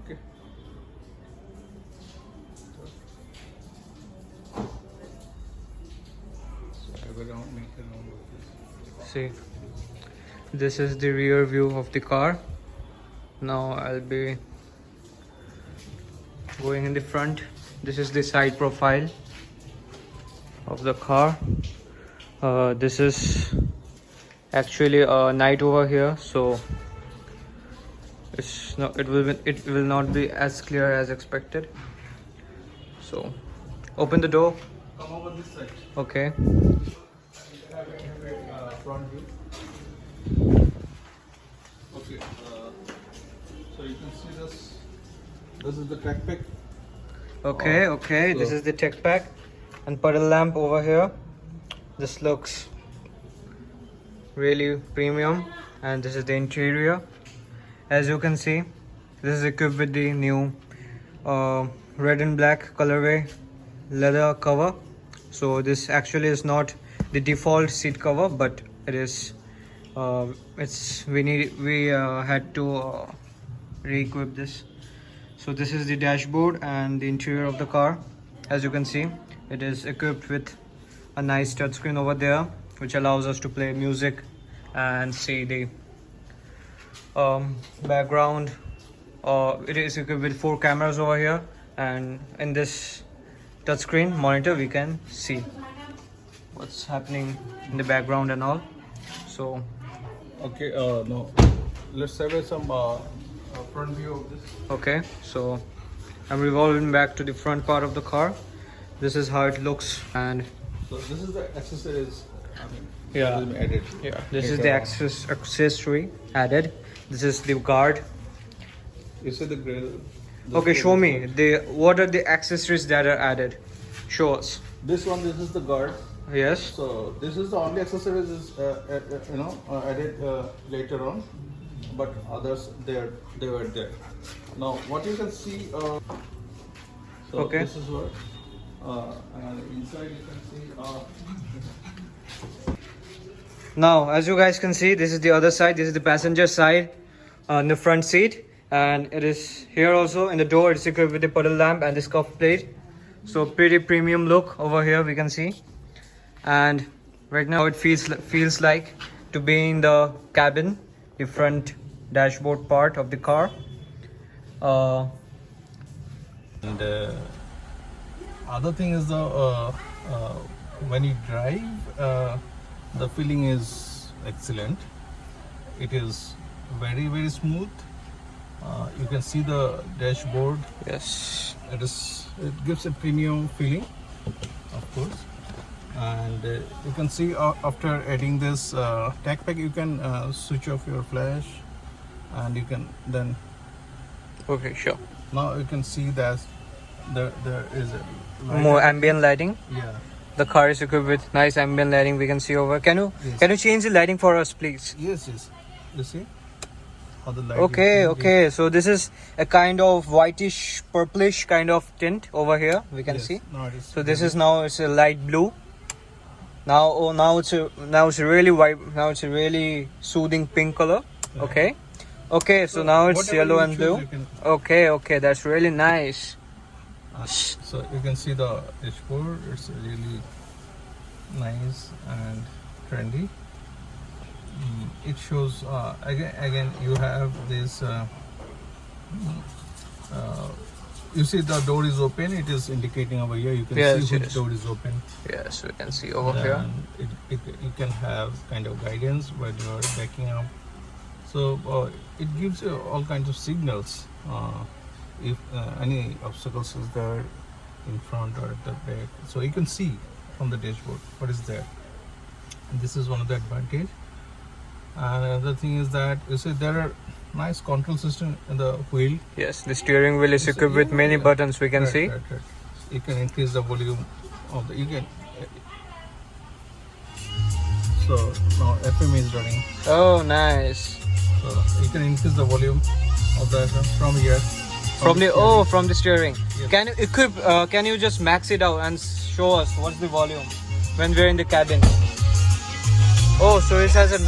Okay. So I will make a round of this. See, this is the rear view of the car. Now I'll be going in the front. This is the side profile of the car. This is actually a night over here, so it will not be as clear as expected. So open the door. Come over this side. Okay. Front view. Okay. So you can see this. This is the track pack. Okay, okay. This so- is the tech pack and puddle lamp over here. This looks really premium, and this is the interior. As you can see, this is equipped with the new red and black colorway leather cover. So this actually is not the default seat cover, but it is we had to re-equip this. So this is the dashboard and the interior of the car. As you can see, it is equipped with a nice touchscreen over there, which allows us to play music and see the background. It is equipped with 4 cameras over here, and in this touchscreen monitor we can see what's happening in the background and all. So Okay. No. Let's have some front view of this. okay, so I'm revolving back to the front part of the car. This is how it looks, and So this is the accessories. I mean, Yeah. that has been added. this is Later the on. accessory added. This is the guard. You see the grill. Okay, show me what are the accessories that are added. Show us. This one. This is the guard. Yes. So this is the only accessories is added later on, but others they were there. Now what you can see. So Okay. This is what. And inside you can see. Now, as you guys can see, this is the other side. This is the passenger side on the front seat, and it is here also in the door. It's equipped with the puddle lamp and the scuff plate. So pretty premium look over here we can see. And right now it feels like to be in the cabin, the front dashboard part of the car. And other thing is when you drive, the feeling is excellent. It is very smooth. You can see the dashboard. Yes. It gives a premium feeling, of course. And you can see after adding this tech pack, you can switch off your flash, and you can then Okay, sure. now you can see that there is a light. More ambient lighting. Yeah. The car is equipped with nice ambient lighting. We can see over. Can you change the lighting for us, please? Yes. You see how the light. Okay, is okay. So this is a kind of whitish, purplish kind of tint over here. We can Yes. see. Now it is. So this is now it's a light blue. Now it's a really white. Now it's a really soothing pink color. Yeah. Okay, okay. So now it's whatever yellow you and choose, blue. you can- Okay, that's really nice. So you can see the dashboard. It's really nice and trendy. It shows again you have this. You see the door is open. It is indicating over here. You can Yes, see which yes. door is open. Yes, we can see over here. And you can have kind of guidance when you are backing up. So it gives you all kinds of signals if any obstacles is there in front or at the back. So you can see from the dashboard what is there. And this is one of the advantage. And another thing is that you see there are nice control system in the wheel. Yes, the steering wheel is So, equipped with many yeah. buttons. We can see. Right. You can increase the volume of the. You can. So now FM is running. Oh, nice. So you can increase the volume of the FM from here. From the steering. from the steering. Yes. Can you equip? Can you just max it out and show us what's the volume when we're in the cabin? Oh, so it has a.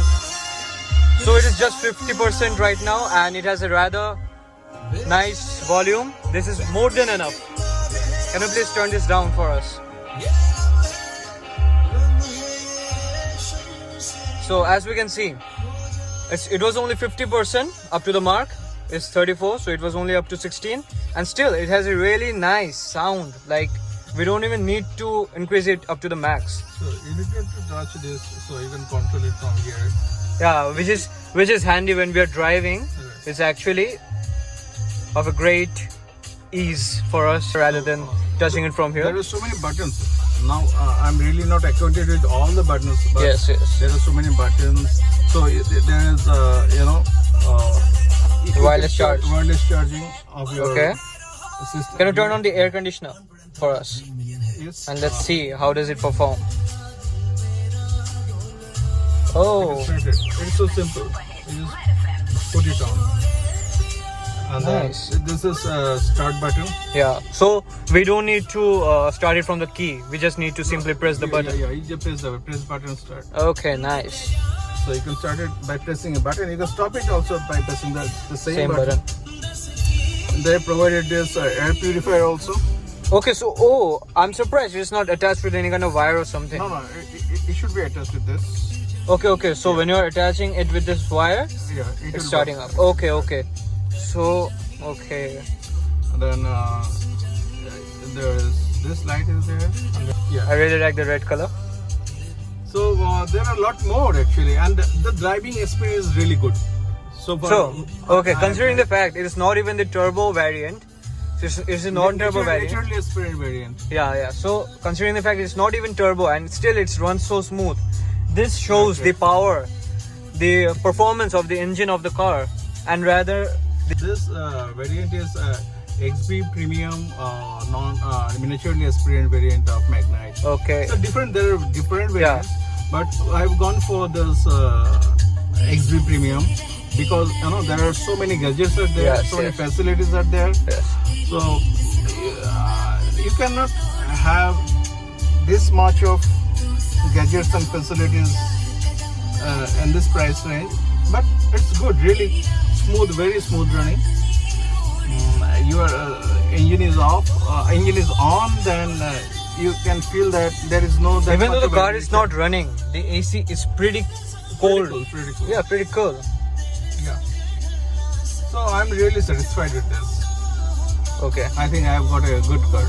So it is just 50% right now, and it has a rather nice volume. This is more than enough. Can you please turn this down for us? So as we can see, it was only 50% up to the mark. It's 34, so it was only up to 16, and still it has a really nice sound. Like we don't even need to increase it up to the max. So you need to touch this so you can control it from here. Yeah, which is handy when we are driving. It's actually of a great ease for us rather than touching it from There here. are so many buttons. Now I'm really not acquainted with all the buttons, but Yes. there are so many buttons. So there is Wireless charge. wireless charging of your Okay. system. Can you turn on the air conditioner for us? Yes. And let's see how does it perform. Get Oh, started. It's so simple. You just put it on. And Nice. then this is start button. yeah. So we don't need to start it from the key. We just need to simply press the button. Yeah, you just press button start. Okay, nice. So you can start it by pressing a button. You can stop it also by pressing the same, Same button. They provided this air purifier also. Okay, so I'm surprised it's not attached with any kind of wire or something. No, it should be attached with this. Okay. So when you're attaching it with this wire, Yeah, it will it's starting work. up. Okay. So okay. And then there is this light is there. And then, yeah. I really like the red color. So there are a lot more actually, and the driving experience is really good. So far, So okay, considering the fact it is not even the turbo variant, it's a non-turbo variant. naturally aspirant variant. Yeah. So considering the fact it's not even turbo and still it runs so smooth, this shows the power, the performance of the engine of the car, and rather This variant is XB Premium miniaturely aspirant variant of Magnite. okay. So there are different Yeah. variants, but I've gone for this XB Premium because there are so many gadgets are there, Yes, so many yes. facilities are there. Yes. So you cannot have this much of gadgets and facilities in this price range, but it's good, really smooth, very smooth running. Your engine is off, engine is on, then you can feel that there is no. That Even though much the of car vibration. is not running, the AC is pretty cold. Pretty cool. Yeah, pretty cool. Yeah. So I'm really satisfied with this. Okay. I think I've got a good car.